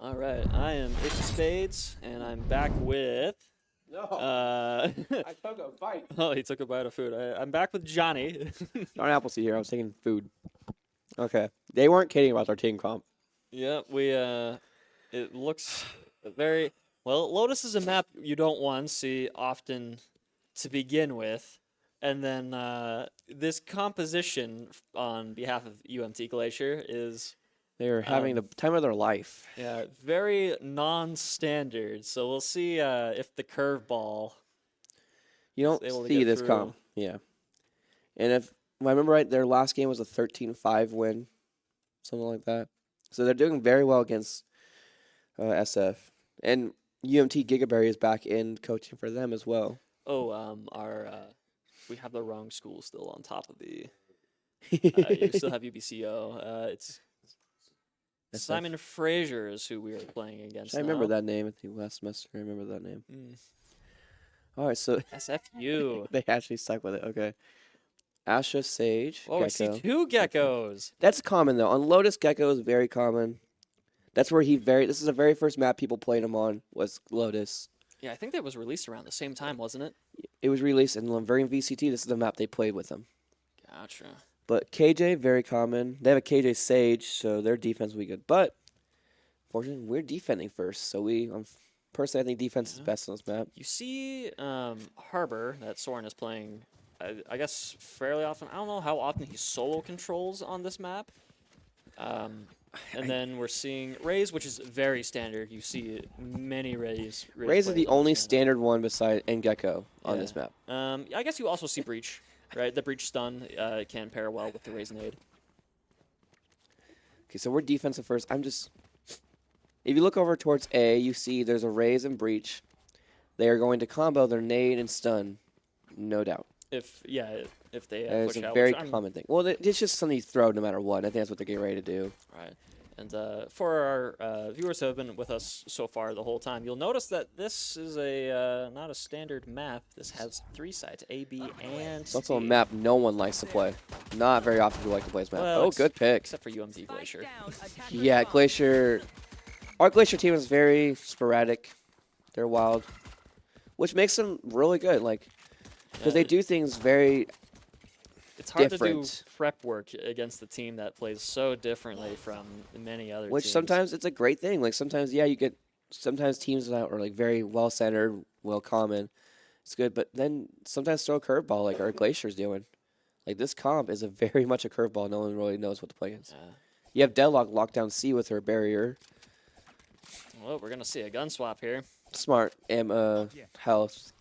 All right, I am Ace of Spades, and I'm back with. No, I took a bite. Oh, he took a bite of food. I'm back with Johnny. John Appleseed here. I was taking food. Okay. They weren't kidding about our team comp. Yeah, it looks very well. Lotus is a map you don't want to see often to begin with, and then this composition on behalf of UMT Glacier is They're having the time of their life. yeah very non-standard. So we'll see if the curveball. You don't able to see get this through. comp. Yeah. And if I remember right, their last game was a 13-5 win, something like that. So they're doing very well against SF. And UMT Gigaberry is back in coaching for them as well. Oh, we have the wrong school still on top of the. You still have UBCO. It's SF. Simon Fraser is who we are playing against. I remember now. that name. I think last semester. I remember that name. Mm. All right, so SFU. they actually stuck with it. Okay. Asha, Sage, Oh, I see Gecko. two geckos. That's common though. On Lotus, Gecko is very common. That's where this is the very first map people played him on was Lotus. Yeah, I think that was released around the same time, wasn't it? It was released in Laverian VCT. This is the map they played with him. Gotcha. But KJ, very common. They have a KJ Sage, so their defense will be good. But fortunately, we're defending first. So personally, I think defense is best on this map. You see Harbor that Soren is playing, I guess, fairly often. I don't know how often he solo controls on this map. And then we're seeing Raze, which is very standard. You see many Raze. Raze is the only standard one beside Gecko on this map. I guess you also see Breach, right? The Breach stun can pair well with the Raze nade. Okay, so we're defensive first. If you look over towards A, you see there's a Raze and Breach. They are going to combo their nade and stun, no doubt. If they It's push a out, very which common thing. Well, it's just something you throw no matter what. I think that's what they're getting ready to do. Right. And for our viewers who have been with us so far the whole time, you'll notice that this is not a standard map. This has 3 sides, A, B, and It's also a C. map no one likes to play. Not very often do you like to play this map. Well, Oh, good pick. Except for UMT Glacier. Yeah, Glacier. Our Glacier team is very sporadic. They're wild, which makes them really good. Because they do things very. It's hard to different. do prep work against the team that plays so differently from many other Which teams. sometimes it's a great thing. Sometimes, you get teams that are very well centered, well common. It's good, but then sometimes throw a curveball like our Glacier's doing. This comp is very much a curveball. No one really knows what to play against. You have Deadlock locked down C with her barrier. Well, we're gonna see a gun swap here. Smart. Health.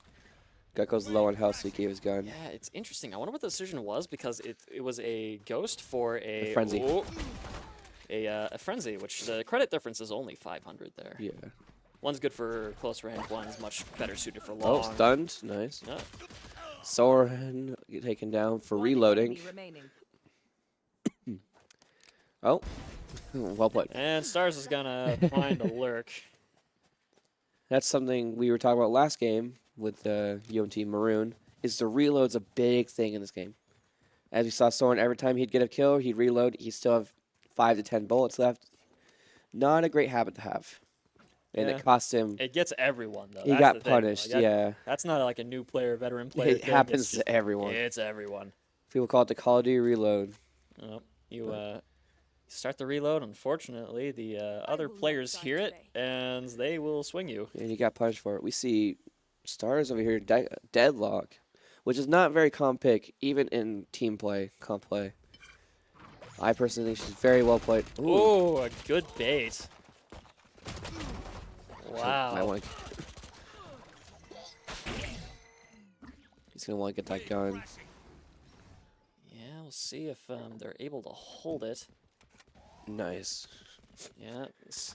Gecko's low on health, so he gave his gun. Yeah, it's interesting. I wonder what the decision was because it was a ghost for a frenzy. A frenzy, which the credit difference is only 500 there. Yeah. One's good for close range. One's much better suited for long. Oh, stunned. Nice. Yeah. Soren taken down for reloading. Oh, well played. And Stars is gonna find a lurk. That's something we were talking about last game with UMT Maroon, is the reload's a big thing in this game. As we saw Soren, every time he'd get a kill, he'd reload. He'd still have 5 to 10 bullets left. Not a great habit to have. And it cost him. It gets everyone, though. He That's got the thing. punished, yeah. That's not like a new player, veteran player. It happens to everyone. It's everyone. People call it the Call of Duty reload. Oh, you start the reload. Unfortunately, the other players hear it, and they will swing you. And he got punished for it. We see Stars over here, Deadlock, which is not very comp pick, even in team play, comp play. I personally think she's very well played. Ooh, a good bait. Wow. He's going to want to get that gun. Yeah, we'll see if they're able to hold it. Nice. Yeah,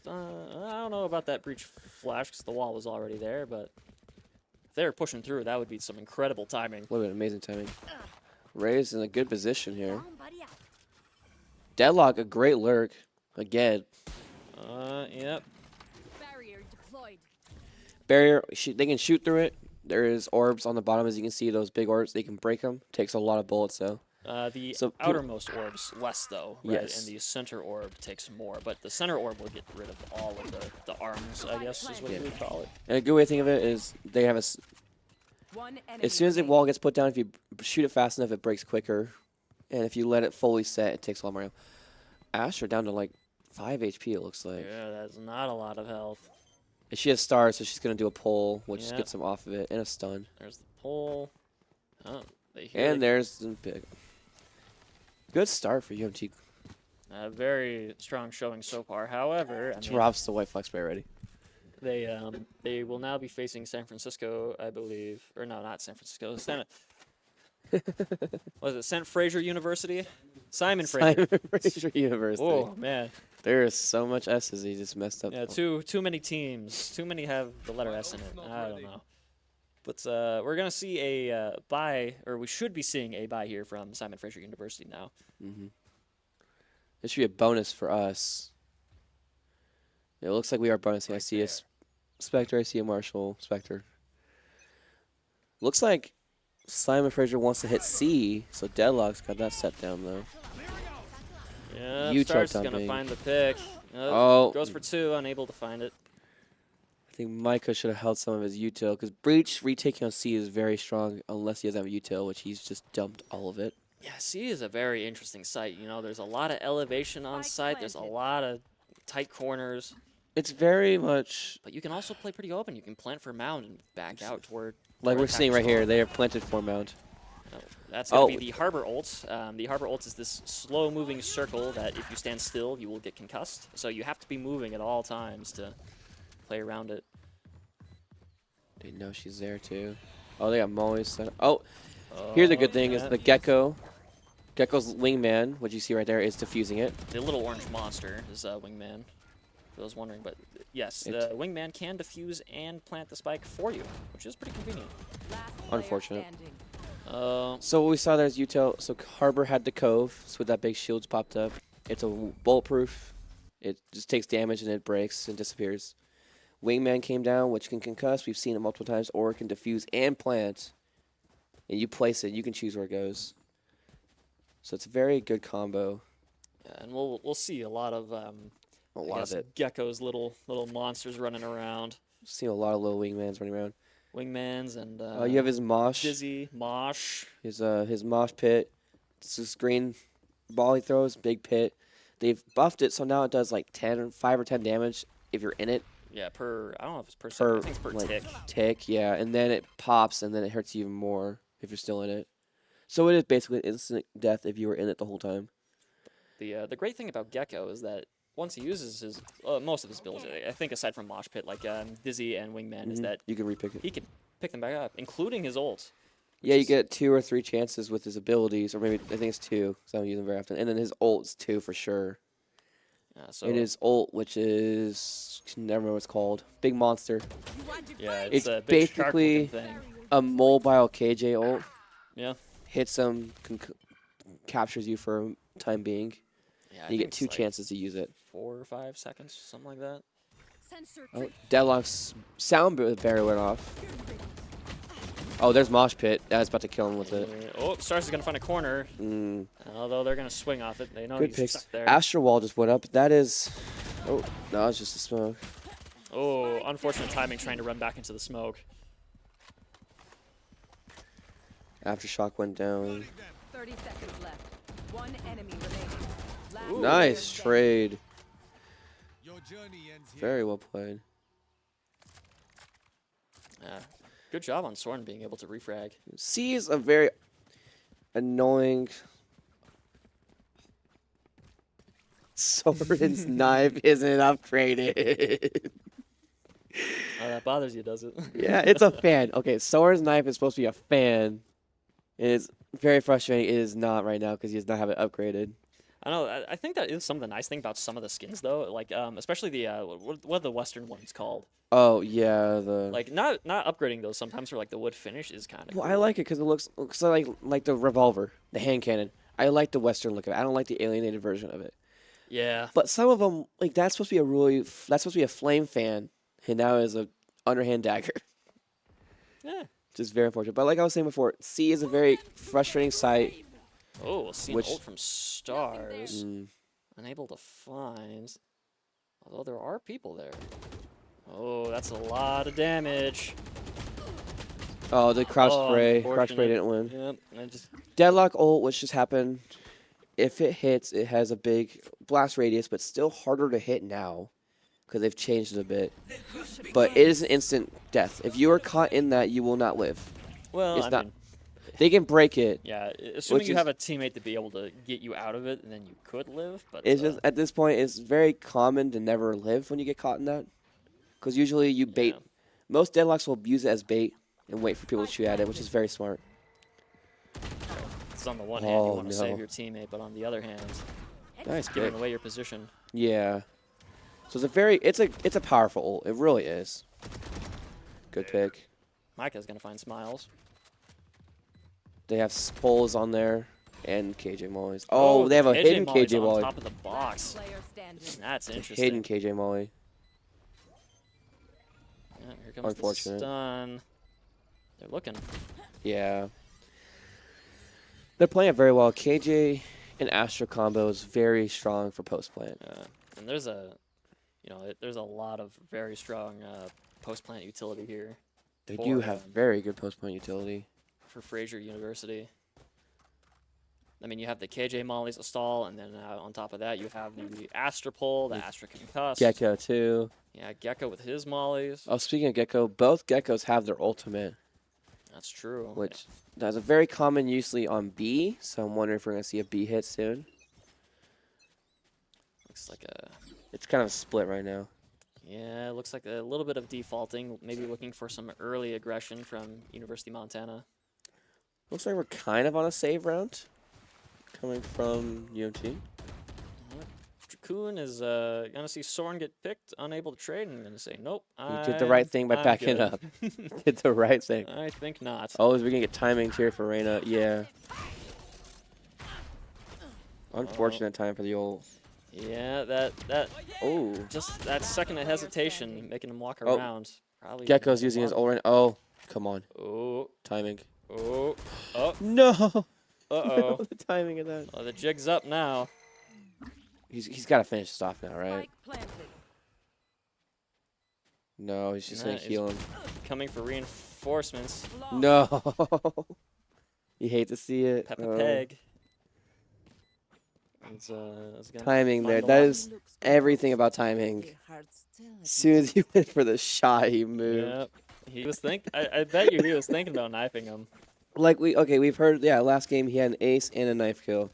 I don't know about that breach flash because the wall was already there, but if they were pushing through, that would be some incredible timing. Would have been amazing timing. Ray's in a good position here. Deadlock, a great lurk. Again. Yep. Barrier deployed. Barrier, they can shoot through it. There is orbs on the bottom, as you can see, those big orbs. They can break them. Takes a lot of bullets, though. The So outermost orbs less though, right? Yes. And the center orb takes more, but the center orb will get rid of all of the arms, I guess is what you would call it. And a good way to think of it is they have One enemy as soon as the remaining. wall gets put down, if you shoot it fast enough, it breaks quicker. And if you let it fully set, it takes a lot more ammo. Asher down to like 5 HP, it looks like. Yeah, that's not a lot of health. And she has stars, so she's going to do a pull, which Yeah. gets them off of it, and a stun. There's the pole. Oh, they hear And there's the big. Good start for UMT. a very strong showing so far. However, I mean, Drops the white flag spray already. they will now be facing San Francisco, I believe, or no, not San Francisco. Was it St. Fraser University? Simon Fraser. Simon Fraser University. Oh man, There is so much S's he just messed up. yeah, too many teams. Too many have the letter S in it. I don't know. But we're gonna see a buy, or we should be seeing a buy here from Simon Fraser University now. This should be a bonus for us. It looks like we are bonusing. I see a Spectre, I see a Marshall, Spectre. Looks like Simon Fraser wants to hit C, so Deadlock's got that set down though. Yeah, You Stars is choked on gonna me. find the pick. Oh. Goes for 2, unable to find it. I think Micah should have held some of his util because Breach retaking on C is very strong unless he doesn't have a util, which he's just dumped all of it. Yeah, C is a very interesting site. You know, there's a lot of elevation on site. There's a lot of tight corners, It's very much but you can also play pretty open. You can plant for mound and back out toward. like toward we're seeing attacker right here. stall. They are planted for mount. That's going to Oh. be the Harbor ult. The Harbor ult is this slow-moving circle that if you stand still, you will get concussed. So you have to be moving at all times to play around it. Didn't know she's there too. Oh, they got Molly set up. Oh, here's a good thing is yeah. the Gecko. Gecko's wingman, what you see right there, is diffusing it. The little orange monster is Wingman. For those wondering, but yes, the Wingman can defuse and plant the spike for you, which is pretty convenient. Last player Unfortunate. standing. So what we saw there is util. So Harbor had the cove, so with that big shields popped up. It's a bulletproof. It just takes damage and it breaks and disappears. Wingman came down, which can concuss. We've seen it multiple times, or it can defuse and plant. And you place it, you can choose where it goes. So it's a very good combo. Yeah, and we'll see a lot of A I lot guess of it. Gecko's little monsters running around, Seen a lot of little wingmans running around. Wingmans and You have his mosh. Dizzy, Mosh. His mosh pit. It's this green ball he throws, big pit. They've buffed it, so now it does like 5 or 10 damage if you're in it. Yeah, I don't know if it's per second. I think it's per like, tick. tick, yeah, and then it pops, and then it hurts you even more if you're still in it. So it is basically instant death if you were in it the whole time. The great thing about Gecko is that once he uses his most of his builds, I think aside from Mosh Pit, like Dizzy and Wingman, is that You can repick it. he can pick them back up, including his ult. Yeah, you is- get 2 or 3 chances with his abilities, or maybe I think it's 2, because I don't use them very often. And then his ult's 2 for sure. So And his ult, which is never remember what it's called, big monster, yeah, it's it's a big basically- shark-looking thing. a mobile KJ ult. Yeah, Hits him, captures you for a time being. yeah. I You think get it's 2 like chances to use it. 4 or 5 seconds, something like that. Sensor Oh, Deadlock's sound barrier went off. Oh, there's Mosh Pit. That was about to kill him with it. Oh, Stars is gonna find a corner. Mm, Although they're gonna swing off it, they know good he's picks. stuck there. Astro Wall just went up. That is. Oh, no, it's just a smoke. Oh, unfortunate timing trying to run back into the smoke. Aftershock went down. 30 seconds left. One enemy remaining. Last Ooh. Nice player trade. Your journey ends here. Very well played. Yeah. Good job on Soren being able to refrag. C is a very annoying. Soren's knife isn't upgraded. Oh, that bothers you, does it? Yeah, it's a fan. Okay, Soren's knife is supposed to be a fan. It is very frustrating. It is not right now because he does not have it upgraded. I know. I think that is some of the nice thing about some of the skins, though. Like, especially the what are the Western ones called? Oh yeah, the. Like, not upgrading those sometimes for like the wood finish is kind of. Well, I like it because it looks like the revolver, the hand cannon. I like the Western look of it. I don't like the alienated version of it. Yeah. But some of them, like that's supposed to be a flame fan, and now is a underhand dagger. Yeah. Just very unfortunate. But like I was saying before, C is a very frustrating sight Oh, seen Which- ult from Stars. Mm. Unable to find. Although there are people there. Oh, that's a lot of damage. Oh, the crouch Oh, spray. Crouch spray unfortunate. didn't win. Yep. I just Deadlock ult, which just happened. If it hits, it has a big blast radius, but still harder to hit now because they've changed it a bit. But it is an instant death. If you are caught in that, you will not live. well, It's I not- mean, They can break it. yeah. Assuming Which you is- have a teammate to be able to get you out of it, and then you could live. But It's just at this point, it's very common to never live when you get caught in that, because usually you bait. yeah. Most deadlocks will use it as bait and wait for people to shoot at it, which is very smart. It's on the one hand you Oh, want to no. save your teammate, but on the other hand, Nice giving pick. away your position. Yeah. So it's a powerful ult. It really is. Good pick. Micah's gonna find Smiles. They have poles on there and KJ Mollies. Oh, they have a hidden Molly's KJ on Molly. top of the box. Player standing. That's interesting. Hidden KJ Molly. Yeah, here comes Unfortunate. the stun. They're looking. Yeah. They're playing it very well. KJ and Astra combo is very strong for post plant. And there's there's a lot of very strong post plant utility here They for, do have very good post plant utility. for Fraser University. I mean, you have the KJ Molly's a stall, and then on top of that, you have the Astra Pole, the Astra Concuss. Gecko too. Yeah, Gecko with his Mollies. Oh, speaking of Gecko, both Geckos have their ultimate, That's true. which that's a very common usually on B. So I'm wondering if we're gonna see a B hit soon. Looks like a It's kind of split right now. yeah, it looks like a little bit of defaulting. Maybe looking for some early aggression from University of Montana. Looks like we're kind of on a save round, coming from UMT. Dracoon is gonna see Soren get picked, unable to trade, and gonna say nope. He did the right thing by I'm backing good." up. Did the right thing. I think not. Oh, is we gonna get timing here for Reyna? Yeah. Unfortunate time for the old. Yeah, that Oh, just that second of hesitation making him walk Oh. around. Probably Gecko's using his old. Oh, come on, Oh, timing. oh, oh, No. uh-oh. The timing of that. Oh, the jig's up now. He's got to finish this off now, right? Spike planted. No, he's just Nah, gonna he's- heal him. Coming for reinforcements. Long. No. You hate to see it. Peppa Oh. Peg. It's gonna Timing there. find a That lot. is everything about timing. As soon as you went for the shot, he moved. Yep. He was I bet you he was thinking about knifing him. Like we've heard. Yeah, last game he had an ace and a knife kill.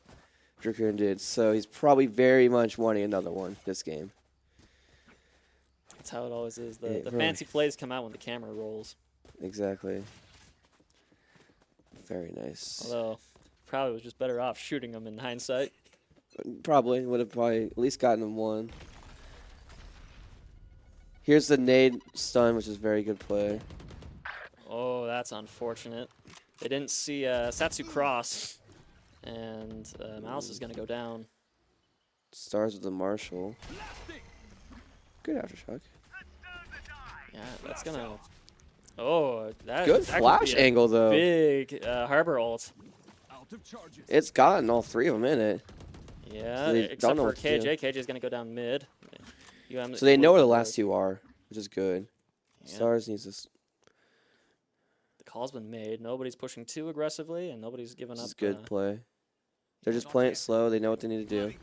Dracoon did. So he's probably very much wanting another one this game. That's how it always is. The It really- fancy plays come out when the camera rolls. Exactly. Very nice. Although, probably was just better off shooting him in hindsight. Probably would have probably at least gotten him one. Here's the nade stun, which is very good play. Oh, that's unfortunate. They didn't see Satsu cross, and Mouse is gonna go down. Stars with the Marshall. Good aftershock. Yeah, that's gonna. Oh, that Good that could flash be a angle though. Big harbor ult. Out of charges. It's gotten all three of them in it. Yeah, So they except don't know for what to do. KJ. KJ's gonna go down mid. So they know where the last two are, which is good. Yeah. Stars needs this. The call's been made. Nobody's pushing too aggressively, and nobody's giving This up. is good play. They're just playing it slow. They know what they need to do.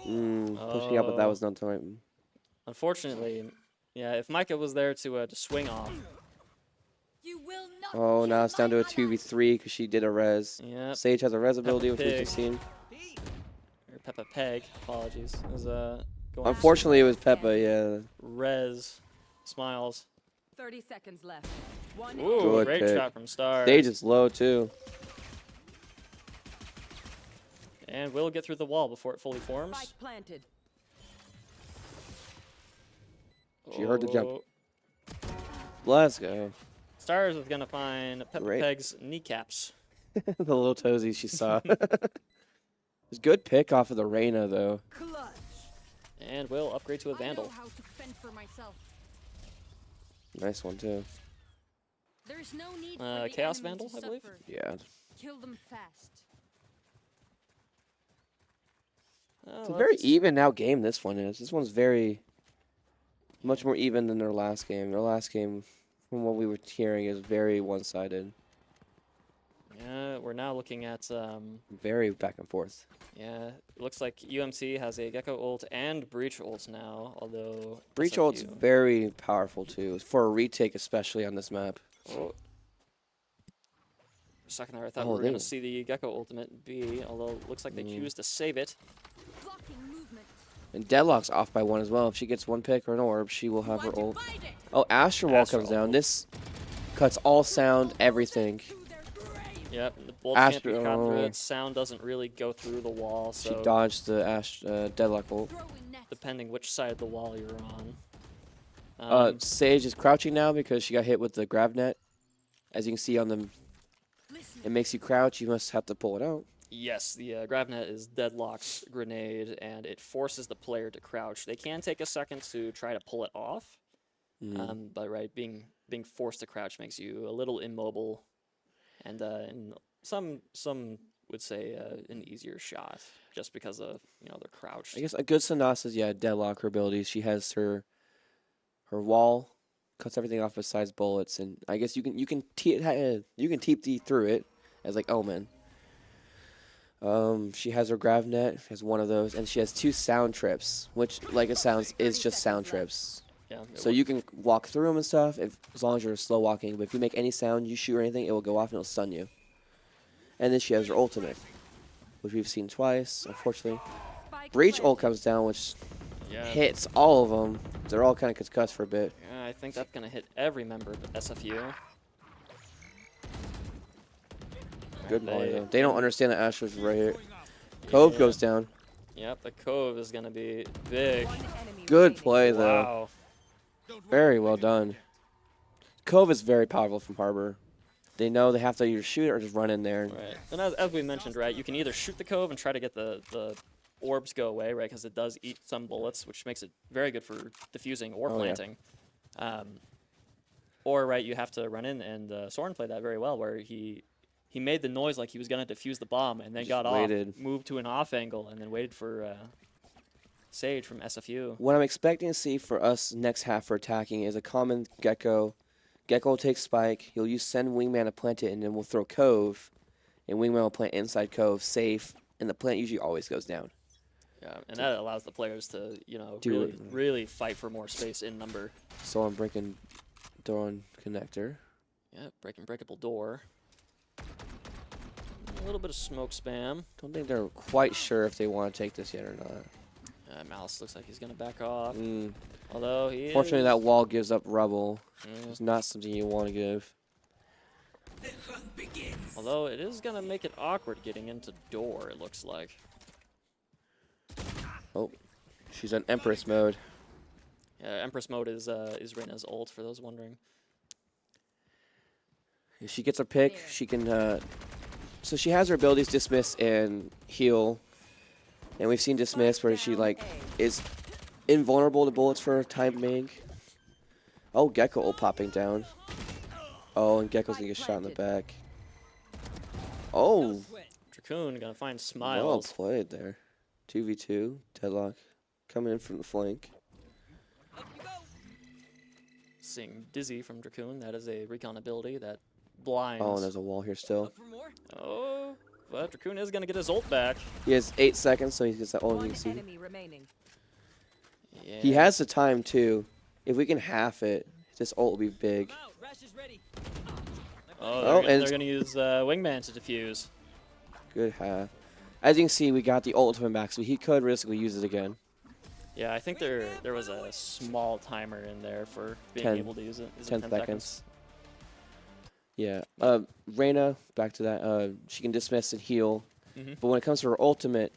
Pushing up, but that was not the right. Unfortunately, yeah. If Micah was there to swing off, You will not Oh, kill now it's down to my a 2v3 because she did a res. yeah, Sage has a res ability, which we've Pig. just seen. or Peppa Peg, apologies, is going Unfortunately, it was Peppa, yeah. res smiles. 30 seconds left. One Ooh, Good great pick. shot from Star. Stage is low, too. And will get through the wall before it fully forms. spike planted. She heard the jump. Oh, Let's go. Stars is gonna find Peppa Great. Peg's kneecaps. The little toesies she saw. It's good pick off of the Reyna, though. Clutch. And will upgrade to a Vandal. how to fend for myself. Nice one, too. There's no need for the Chaos enemy Vandal, to I believe? suffer. Yeah. Kill them fast. It's a very let's- even now game this one is. This one's very much more even than their last game. Their last game, from what we were hearing, is very one-sided. Yeah, we're now looking at Very back and forth. yeah, it looks like UMT has a Gecko ult and Breach ult now, although Breach ult's SFU very powerful too, for a retake especially on this map. Oh. For a second there, I thought Oh, we were going they- to see the Gecko ultimate B, although it looks like they choose to save it. Blocking movement. And Deadlock's off by 1 as well. If she gets 1 pick or an orb, she will have her Want to ult. fight it? Oh, Astral Wall Astral comes down. ult. This cuts all sound, everything. To their grave. Yep, the bolts can't be shot through Astro- it. Sound doesn't really go through the wall, She so dodged the Deadlock ult. Throwing net. depending which side of the wall you're on. Sage is crouching now because she got hit with the grav net. As you can see on the, Listen. it makes you crouch. You must have to pull it out. Yes, the Gravnet is Deadlock's grenade, and it forces the player to crouch. They can take a second to try to pull it off, but right, being forced to crouch makes you a little immobile, and some would say an easier shot just because of they're crouched. I guess a good Sanasa is Deadlock her abilities. She has her wall, cuts everything off besides bullets, and I guess you can TP through it as like Omen. She has her grav net, has one of those, and she has 2 sound trips, which, like it sounds, is just sound trips. Yeah, So you can walk through them and stuff as long as you're slow walking. But if you make any sound, you shoot or anything, it will go off and it'll stun you. And then she has her ultimate, which we've seen twice, unfortunately. Spike Breach planted. ult comes down, which yeah, hits all of them. They're all kind of concussed for a bit. yeah, I think that's gonna hit every member of SFU. Good volley, They- though. They don't understand that Astra's right here. Cove Yeah. goes down. Yep, the Cove is gonna be big. One enemy Good remaining. play, though. Wow. Very well done. Cove is very powerful from Harbor. They know they have to either shoot it or just run in there. Right, and as we mentioned, right, you can either shoot the Cove and try to get the orbs go away, right, because it does eat some bullets, which makes it very good for diffusing or Oh, yeah. planting. Or right, you have to run in, and Soren played that very well, where he made the noise like he was gonna defuse the bomb, and then Just got waited. off, moved to an off angle, and then waited for Sage from SFU. What I'm expecting to see for us next half for attacking is a common Gecko. Gecko will take Spike. He'll use Send Wingman to plant it, and then we'll throw Cove. And Wingman will plant inside Cove, safe, and the plant usually always goes down. Yeah, and that allows the players to Do really it. really fight for more space in number. So I'm breaking door on connector. Yeah, breakable door. A little bit of smoke spam. Don't think they're quite sure if they want to take this yet or not. Malice looks like he's gonna back off. Mm. Although he Fortunately, is, that wall gives up rubble. Mm. It's not something you want to give. Although it is gonna make it awkward getting into door. It looks like. Oh, she's on Empress mode. Yeah, Empress mode is Reyna's ult for those wondering. If she gets a pick, she can. So she has her abilities dismiss and heal, and we've seen dismiss where she like is invulnerable to bullets for a time being. Oh, Gecko ult popping down. Oh, and Gecko's gonna get shot in the back. Oh, Dracoon gonna find well Smiles. played there. 2v2, Deadlock coming in from the flank. Seeing Dizzy from Dracoon. That is a recon ability that blinds. Oh, and there's a wall here still. Oh, but Dracoon is gonna get his ult back. He has 8 seconds, so he gets that ult. You One can see. enemy remaining. Yeah. He has the time too. If we can half it, this ult will be big. Oh, Oh, and they're it's- gonna use Wingman to defuse. Good half. As you can see, we got the ultimate back, so he could realistically use it again. Yeah, I think there was a small timer in there for being 10 able to use it. Is it 10 10 seconds. Yeah. Reyna, back to that. She can dismiss and heal. Mhm. But when it comes to her ultimate,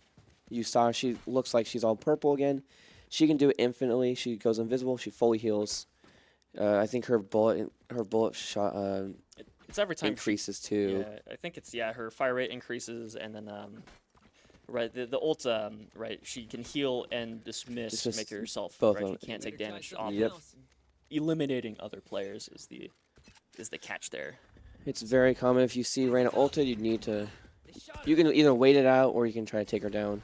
you saw she looks like she's all purple again. She can do it infinitely. She goes invisible. She fully heals. I think her bullet shot It's every time. increases too. Yeah, I think it's her fire rate increases, and then right the ult right she can heal and dismiss, Dismiss make herself both right. of You them. can't take damage off Yep. of eliminating other players is the is the catch there. It's very common if you see Reyna ulted, you need to. You can either wait it out or you can try to take her down.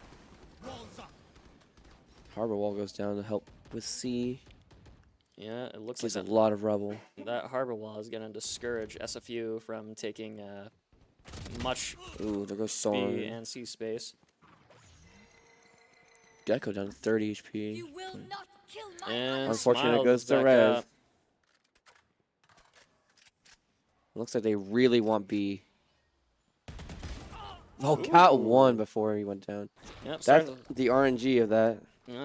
Harbor wall goes down to help with C. Yeah, it looks There's like a lot of rubble. that harbor wall is going to discourage SFU from taking much Ooh, there goes B Soren. and C space. Gecko down to 30 HP. You will not kill my And Unfortunately, it Smiles goes is to back Rev. up. Looks like they really want B. Oh, got one before he went down. Yep, That's Stars, the RNG of that.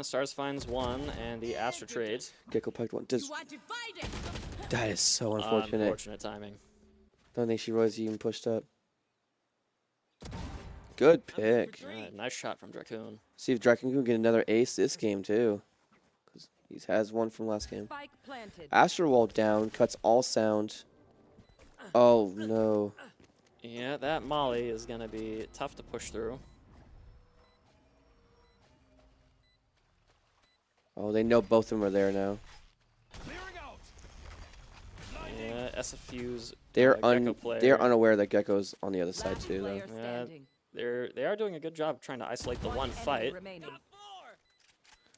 Stars finds one, and the Astra trades. Gecko piked one. You are divided. That is so unfortunate. Unfortunate timing. Don't think she was even pushed up. Good pick. Alright, nice shot from Dracoon. See if Draken can get another ace this game too. Because he has one from last game. Spike planted. Astro wall down, cuts all sound. Oh no. Yeah, that Molly is going to be tough to push through. Oh, they know both of them are there now. Yeah, SFU's They're Gecko player. they're unaware that Gecko's on the other side Last too though. player Yeah. standing. They are doing a good job trying to isolate the one enemy fight. remaining.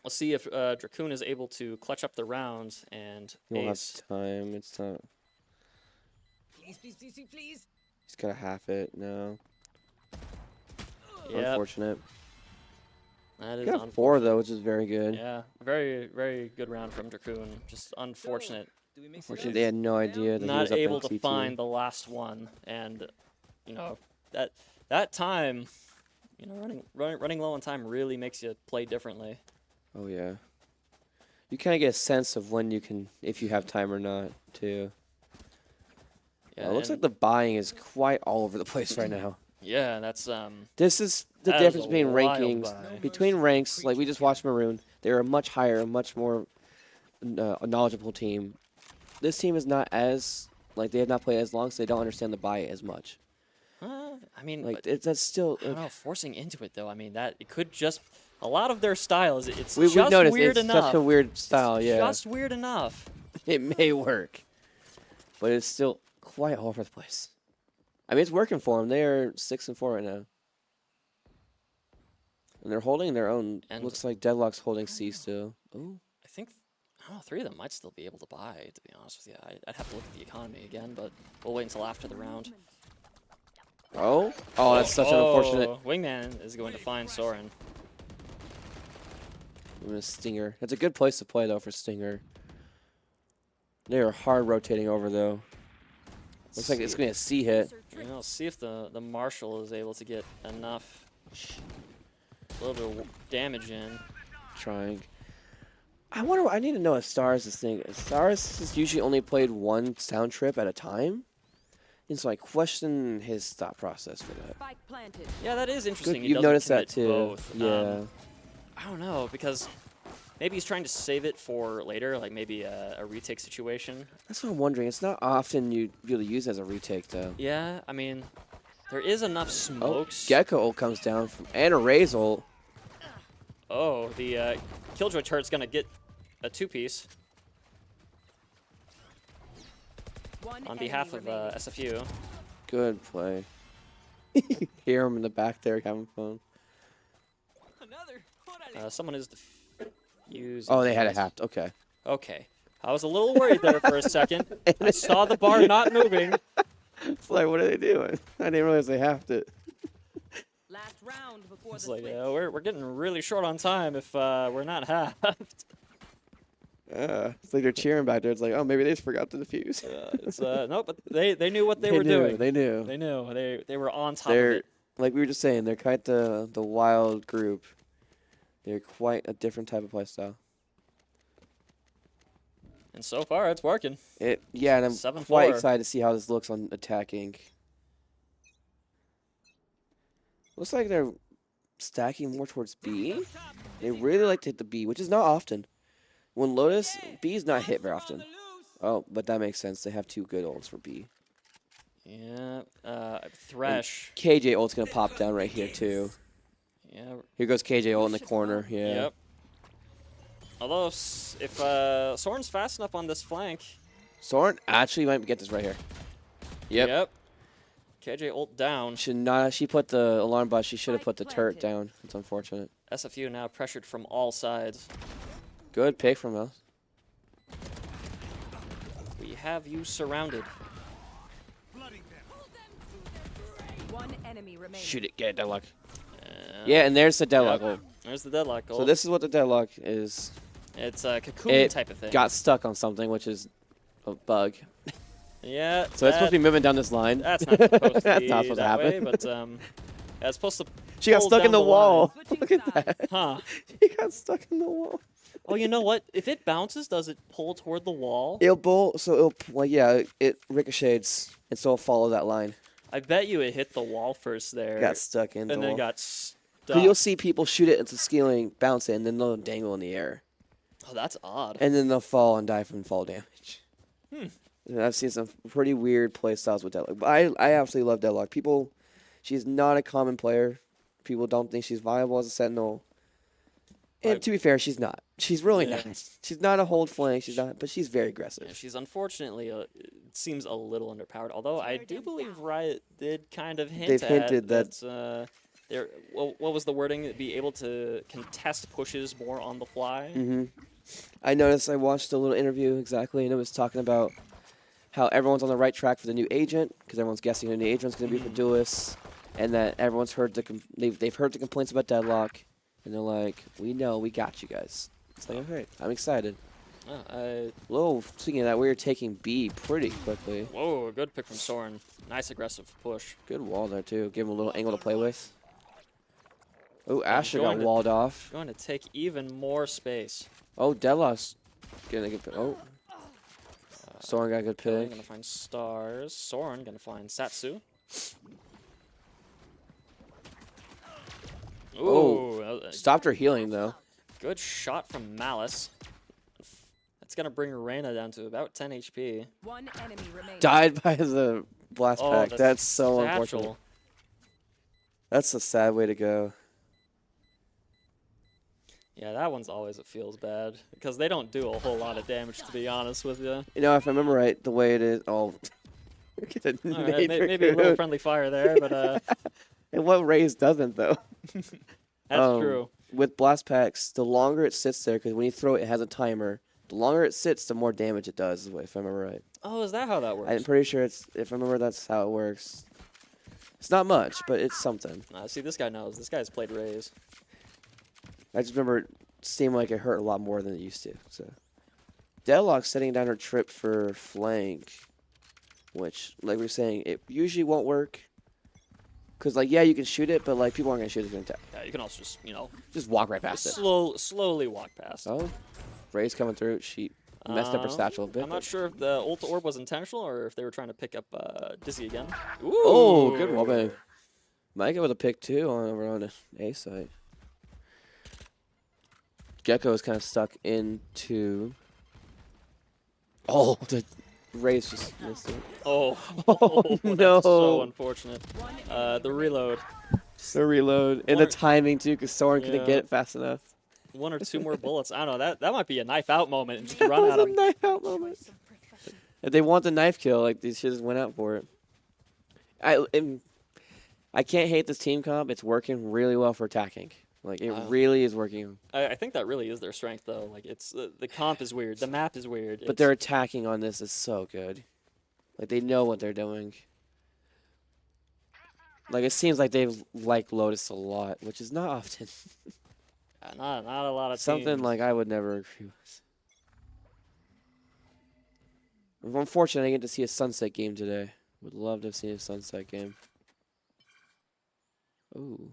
Let's see if Dracoon is able to clutch up the rounds and He won't ace. have time. It's not. Please, please, please, please. He's gotta half it now. Yep, Unfortunate. that is Got unfortunate. 4 though, which is very good. Yeah, very, very good round from Dracoon. Just unfortunate. Unfortunately, they had no idea that he was Not up able in to T2. find the last one, and you know that time, you know, running low on time really makes you play differently. Oh yeah. You kind of get a sense of when you can, if you have time or not, too. Yeah, It looks like and- the buying is quite all over the place right now. Yeah, that's This is the That is difference a between wild rankings. buy. Between ranks, like we just watched Maroon, they're a much higher, much more knowledgeable team. This team is not as, like, they have not played as long, so they don't understand the buy as much. I mean, Like, but that's still. I don't know, forcing into it though. I mean, that it could just a lot of their style is it's We've just noticed weird it's enough. such a weird style, It's yeah. just weird enough. It may work, but it's still quite all over the place. I mean, it's working for them. They are 6-4 right now, and they're holding their own. And- Looks like Deadlock's holding C still. Ooh, I think I don't know, 3 of them might still be able to buy. To be honest with you, I'd have to look at the economy again, but we'll wait until after the round. oh, that's such an unfortunate. Wingman is going to find Soren. Stinger. That's a good place to play though for Stinger. They are hard rotating over though. Looks like it's gonna be a C hit. You know, see if the Marshal is able to get enough, a little bit of damage in. Trying. I wonder. I need to know if Stars is thing. Stars has usually only played one sound trip at a time, and so I question his thought process for that. Spike planted. Yeah, that is interesting. Good, He you've doesn't noticed that commit too. both. Yeah. I don't know, because maybe he's trying to save it for later, like maybe a retake situation. That's what I'm wondering. It's not often you really use as a retake though. Yeah, I mean, there is enough Oh, smokes. Gecko ult comes down from and a Raze ult. Oh, the Killjoy turret's gonna get a 2-piece One on behalf of enemy remaining. SFU. Good play. Hear him in the back there having fun. Someone is using. Oh, they had it halved. Okay. Okay, I was a little worried there for a second. I saw the bar not moving. It's like, what are they doing? I didn't realize they halved it. Last round before It's the like switch. we're getting really short on time if we're not halved. It's like they're cheering back there. It's like, oh, maybe they just forgot to defuse. No, but they knew what they were knew, doing. They knew. They knew. They were on top of They're it. like we were just saying. They're quite the wild group. They're quite a different type of playstyle. And so far, it's working. And I'm 7-4. quite excited to see how this looks on attacking. Looks like they're stacking more towards B. They really like to hit the B, which is not often. When Lotus, B is not hit very often. Oh, but that makes sense. They have 2 good ults for B. Yeah, Thresh. KJ ult's gonna pop down right here too. Yeah. Here goes KJ ult in the corner. Yeah. Yep. Although if Soren's fast enough on this flank, Soren actually might get this right here. Yep. KJ ult down. Should not. She put the alarm bot. She should have put the turret Planted. down. It's unfortunate. SFU now pressured from all sides. Good pick from us. We have you surrounded. Flooding them. One enemy remaining. Shoot it. Get it, Deadlock. And Yeah, and there's the Deadlock. Yep. There's the deadlock ult. So this is what the Deadlock is. It's a cocoon It type of thing. got stuck on something, which is a bug. Yeah. So it's supposed to be moving down this line. That's not supposed to That's be not supposed to that way, happen. but it's supposed to. She got pull stuck in down the wall. Switching Look at sides. that. Huh. She got stuck in the wall. Oh, you know what? If it bounces, does it pull toward the wall? It'll bolt, so it'll, well, yeah, it ricochets, and so it'll follow that line. I bet you it hit the wall first there. Got stuck in the and then wall. got 'Cause stuck. you'll see people shoot it into scaling, bounce it, and then they'll dangle in the air. Oh, that's odd. And then they'll fall and die from fall damage. Hmm. And I've seen some pretty weird play styles with Deadlock. But I absolutely love Deadlock. People, she's not a common player. People don't think she's viable as a Sentinel. And to be fair, she's not. She's really Yeah. not. She's not a hold flank. She's not, but she's very aggressive. Yeah, she's unfortunately it seems a little underpowered. Although I do believe Riot did kind of hint They've at hinted that- they're what was the wording? Be able to contest pushes more on the fly. I noticed. I watched a little interview exactly, and it was talking about how everyone's on the right track for the new agent because everyone's guessing who the new agent's going to be for duelists, and that everyone's heard they've heard the complaints about Deadlock, and they're like, we know, we got you guys. It's like, okay, I'm excited. Whoa, speaking of that, we were taking B pretty quickly. Whoa, good pick from Soren. Nice aggressive push. Good wall there too. Give him a little angle to play with. Oh, Asher got going to- walled off. Going to take even more space. Oh, Deadlock's getting a good pick. Oh, Soren got a good Kelly pick. gonna find stars. Soren gonna find Satsu. Ooh, Oh, that was a Stopped her healing though. good shot from Malice. That's gonna bring Reyna down to about 10 HP. One enemy remaining. Died by the blast pack. the That's so satchel. unfortunate. That's a sad way to go. Yeah, that one's always it feels bad because they don't do a whole lot of damage, to be honest with you. You know, if I remember right, the way it is. Oh, look at the All right, nade maybe a little raccoon. friendly fire there, but And what Raze doesn't though. that's Um, true. With blast packs, the longer it sits there, because when you throw it, it has a timer. The longer it sits, the more damage it does. If I remember right, Oh, is that how that works? I'm pretty sure it's. If I remember, that's how it works. It's not much, but it's something. See, this guy knows. This guy's played Raze. I just remember it seemed like it hurt a lot more than it used to. So, Deadlock's setting down her trip for flank, which, like we were saying, it usually won't work. Cause like yeah, you can shoot it, but like people aren't gonna shoot it. Gonna Yeah, you can also just walk right past it. slowly walk past. Oh, Ray's coming through. She messed up her satchel a bit. I'm not but- sure if the ult orb was intentional or if they were trying to pick up Dizzy again. Ooh. Oh, good wallbang. Micah with a pick too over on the A side. Gecko is kind of stuck into. Oh, the Ray's just missed it. Oh, no. that's so unfortunate. One The reload. The reload and One the timing too, because Soren couldn't Yeah. get it fast enough. One or two more bullets. I don't know. That might be a knife out moment and just That run was at a him. knife out moment. If they want the knife kill, like these just went out for it. I can't hate this team comp. It's working really well for attacking. Like it Wow. really is working. I think that really is their strength, though. Like it's the comp is weird. The map is weird. But their attacking on this is so good. Like they know what they're doing. Like it seems like they've liked Lotus a lot, which is not often. not a lot of Something teams. like I would never agree with. Unfortunately, I get to see a Sunset game today. Would love to have seen a Sunset game. Ooh.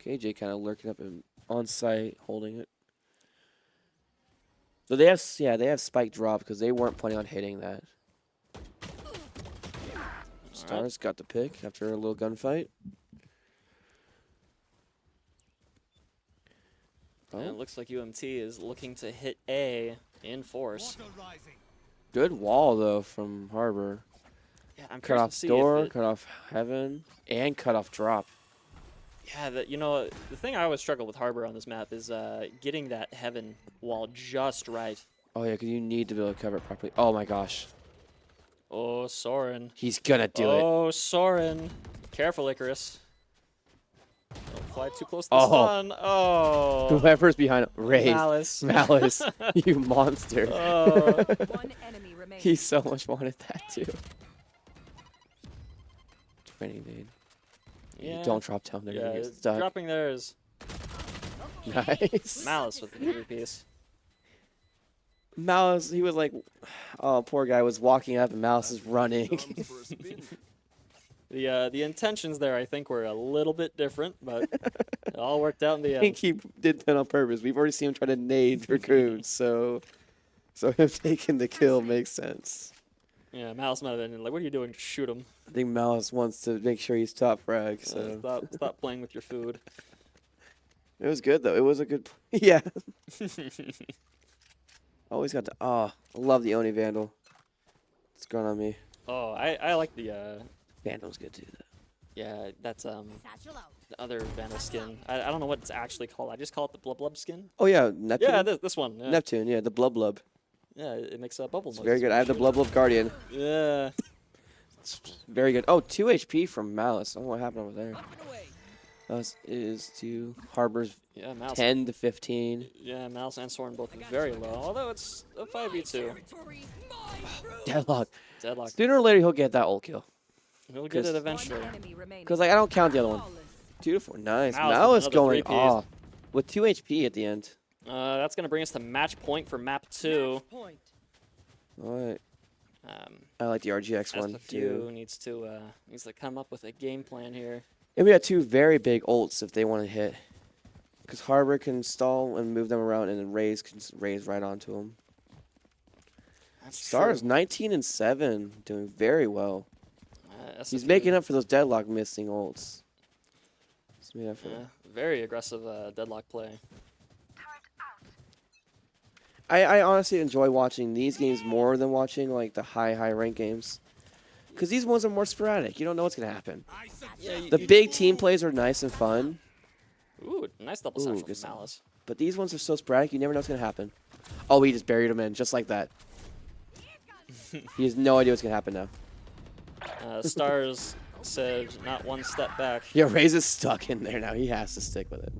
KJ kind of lurking up and on site, holding it. So they have spike drop because they weren't planning on hitting that. Stars got the pick after a little gunfight. And it looks like UMT is looking to hit A in force. Water rising. Good wall though from Harbor. Yeah, I'm Cut curious off to see door, if it, cut off heaven, and cut off drop. yeah, the thing I always struggle with Harbor on this map is getting that heaven wall just right. Oh yeah, because you need to be able to cover it properly. Oh my gosh. Oh, Soren. He's gonna do it. Oh, Soren. Careful, Icarus. Don't fly too close to the Oh. sun. Oh. Whoever's behind Raze. Malice. Malice. You monster. Oh. One enemy remaining. He so much wanted that too. Training nade. Yeah. Don't drop down there. Yeah, You're stuck. dropping there is Nice. Malice with the new piece. Malice, he was like, oh, poor guy was walking up and Malice is running. The intentions there, I think, were a little bit different, but it all worked out in the I think end. he did that on purpose. We've already seen him try to nade raccoons, so him taking the kill makes sense. Yeah, Malice might have been like, "What are you doing? Just shoot him. I think Malice wants to make sure he's top frag, so Stop playing with your food." it was good though. It was a good. Yeah, always got to. Oh, I love the Oni Vandal. It's going on me. Oh, I like the Vandal's good too. Though. yeah, that's Satchel out. the other Vandal skin. I don't know what it's actually called. I just call it the Blub Blub skin. Oh yeah, Neptune. Yeah, this one. Yeah, Neptune. Yeah, the Blub Blub. yeah, it makes a bubble It's noise. very good. I have the Blub Blub Guardian. Yeah. It's very good. Oh, 2 HP from Malice. I don't know what happened over there. That is to Harbor's Yeah, Malice. 10 to 15. Yeah, Malice and Soren both very low. Although it's a 5v2. Deadlock. Deadlock. Sooner or later he'll get that ult kill. He'll get it 'Cause- eventually. One enemy remaining. Because like I don't count the other one. Flawless. 2 to 4. Nice. Malice with Malice another going 3Ps. off with 2 HP at the end. That's gonna bring us to match point for map 2. Point. All right. Um, I like the RGX one SFU too. needs to come up with a game plan here. And we got 2 very big ults if they want to hit. Because Harbor can stall and move them around, and then Raze can raise right onto them. That's Stars true. 19 and 7, doing very well. He's SFU, making up for those deadlock missing ults. He's made up for yeah, very aggressive deadlock play. I honestly enjoy watching these games more than watching like the high rank games. Because these ones are more sporadic. You don't know what's going to happen. Yeah, The big team plays are nice and fun, Ooh, nice double Ooh, satchel good from Malice. but these ones are so sporadic, you never know what's going to happen. Oh, he just buried him in, just like that. He has no idea what's going to happen now. Stars said not one step back. Yeah, Raze is stuck in there now. He has to stick with it.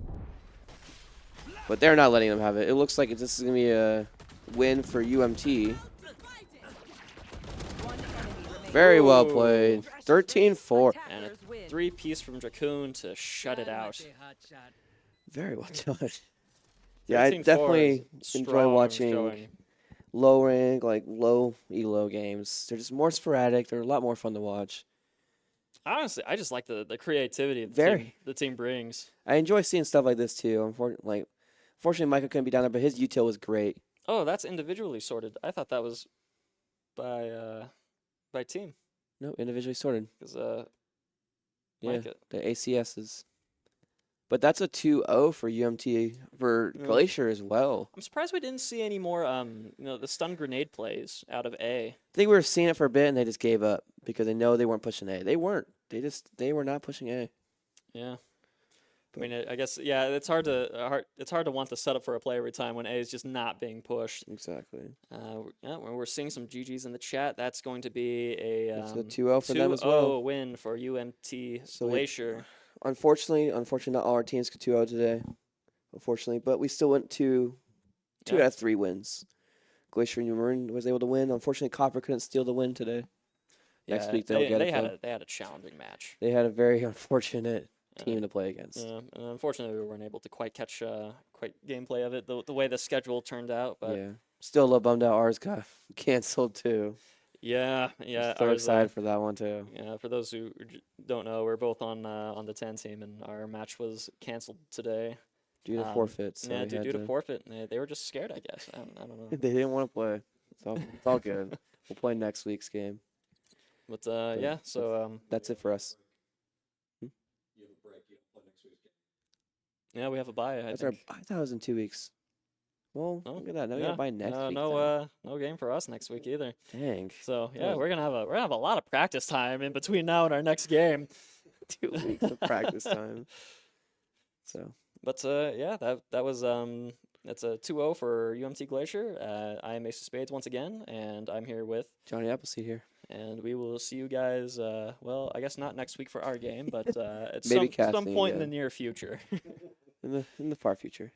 But they're not letting him have it. It looks like this is going to be a win for UMT. One enemy remaining. Very well Ooh. played. 13-4. And a Attackers win. 3-piece from Dracoon to shut it out. Very well done. Yeah, I 13-4 definitely is enjoy strong watching showing. low rank, like low elo games. They're just more sporadic. They're a lot more fun to watch. Honestly, I just like the creativity the team brings. I enjoy seeing stuff like this too. Unfortunately, Michael couldn't be down there, but his util was great. Oh, that's individually sorted. I thought that was by team. No, individually sorted. Because Yeah, Micah. the ACSs. But that's a 2-0 for UMT for Yeah. Glacier as well. I'm surprised we didn't see any more the stun grenade plays out of A. I think we were seeing it for a bit, and they just gave up because they know they weren't pushing A. They weren't. They were not pushing A. Yeah. I mean, I guess it's hard to want to set up for a play every time when A is just not being pushed. Exactly. We're seeing some GGs in the chat. That's going to be a It's a 2-0 for them as 2-0 well. win for UMT So Glacier. Unfortunately, not all our teams could 2-0 today. Unfortunately, but we still went two Yeah. out of 3 wins. Glacier and Maroon was able to win. Unfortunately, Copper couldn't steal the win today. Next week they'll get it. Though. They had a challenging match. They had a very unfortunate team to play against. Yeah, and unfortunately we weren't able to quite catch quite gameplay of it the way the schedule turned out. But Yeah. Still a little bummed out ours got canceled too. yeah. So ours, excited for that one too. Yeah, for those who don't know, we're both on the 10 team, and our match was canceled today. Due to forfeits. So Yeah, we had due to forfeit. They were just scared, I guess. I don't know. They didn't want to play. It's all good. We'll play next week's game. But yeah, so That's it for us. yeah, we have a bye. I I think. thought it was in 2 weeks. Well, Oh, look at that. Now we yeah. gotta buy next week. No game for us next week either. Dang. So yeah, was- we're gonna have a lot of practice time in between now and our next game. 2 weeks of practice time. So But yeah, that was that's a 2-0 for UMT Glacier. I am Ace of Spades once again, and I'm here with Johnny Appleseed here. And we will see you guys. Well, I guess not next week for our game, but at Maybe some casting point in the again. near future. In the far future.